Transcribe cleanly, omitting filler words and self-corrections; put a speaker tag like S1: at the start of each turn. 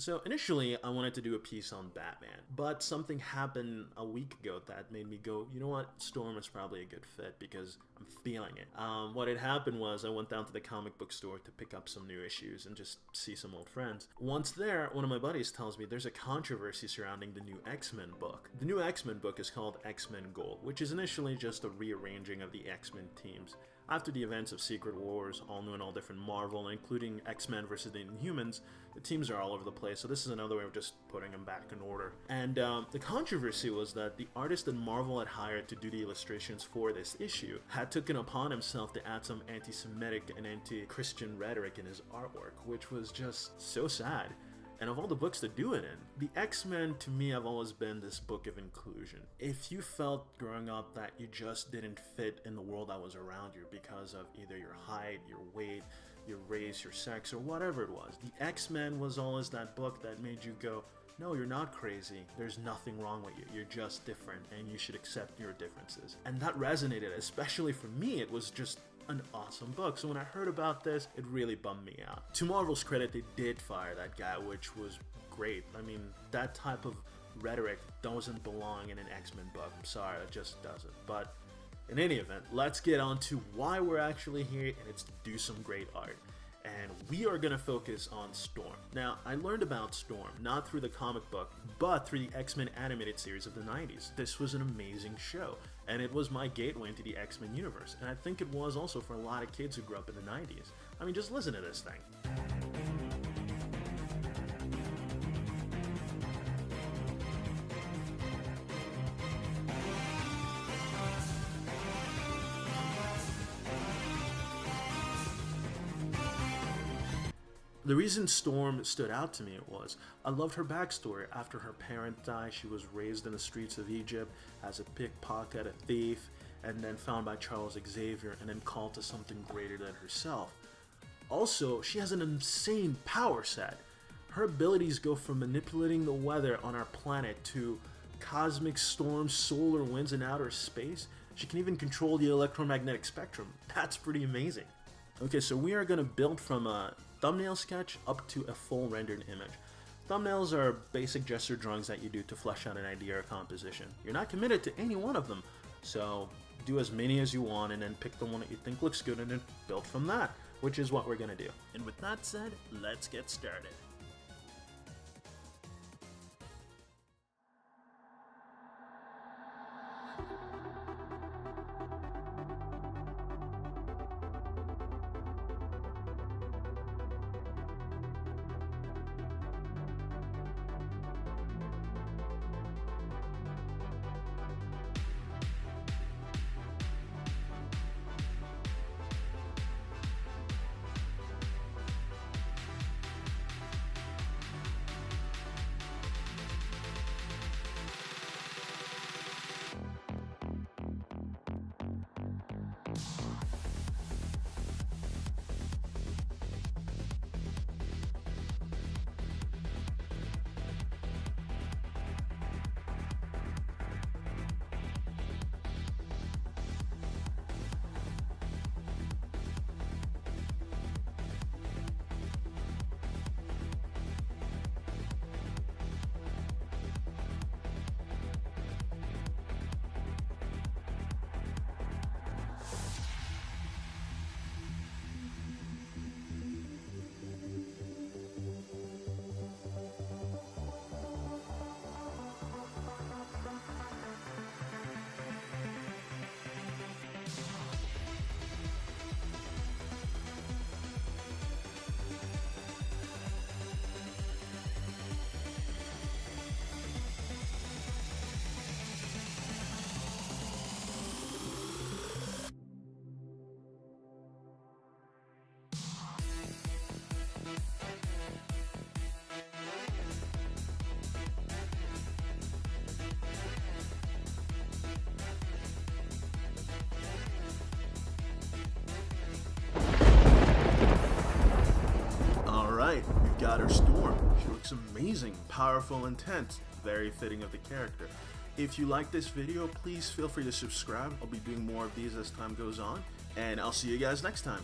S1: So initially I wanted to do a piece on Batman, but something happened a week ago that made me go, you know what, Storm is probably a good fit because I'm feeling it. What had happened was I went down to the comic book store to pick up some new issues and just see some old friends. Once there, one of my buddies tells me there's a controversy surrounding the new X-Men book. The new X-Men book is called X-Men Gold, which is initially just a rearranging of the X-Men teams. After the events of Secret Wars, all new and all different Marvel, including X-Men versus the Inhumans, the teams are all over the place, so this is another way of just putting them back in order. And the controversy was that the artist that Marvel had hired to do the illustrations for this issue had taken upon himself to add some anti-Semitic and anti-Christian rhetoric in his artwork, which was just so sad. And of all the books to do it in, the X-Men to me have always been this book of inclusion. If you felt growing up that you just didn't fit in the world that was around you because of either your height, your weight, your race, your sex, or whatever it was, the X-Men was always that book that made you go, no, you're not crazy, there's nothing wrong with you, you're just different and you should accept your differences. And that resonated, especially for me. It was just an awesome book. So when I heard about this, it really bummed me out. To Marvel's credit, they did fire that guy, which was great. I mean, that type of rhetoric doesn't belong in an X-Men book. I'm sorry, it just doesn't. But in any event, let's get on to why we're actually here, and it's to do some great art. And we are going to focus on Storm. Now, I learned about Storm not through the comic book, but through the X-Men animated series of the 90s. This was an amazing show, and it was my gateway into the X-Men universe. And I think it was also for a lot of kids who grew up in the 90s. I mean, just listen to this thing. The reason Storm stood out to me was I loved her backstory. After her parent died, she was raised in the streets of Egypt as a pickpocket, a thief, and then found by Charles Xavier and then called to something greater than herself. Also, she has an insane power set. Her abilities go from manipulating the weather on our planet to cosmic storms, solar winds, and outer space. She can even control the electromagnetic spectrum. That's pretty amazing. Okay, so we are going to build from a thumbnail sketch up to a full rendered image. Thumbnails are basic gesture drawings that you do to flesh out an idea or composition. You're not committed to any one of them, so do as many as you want and then pick the one that you think looks good and then build from that, which is what we're going to do. And with that said, let's get started. We've got our Storm. She looks amazing, powerful, intense, very fitting of the character. If you like this video, please feel free to subscribe. I'll be doing more of these as time goes on, and I'll see you guys next time.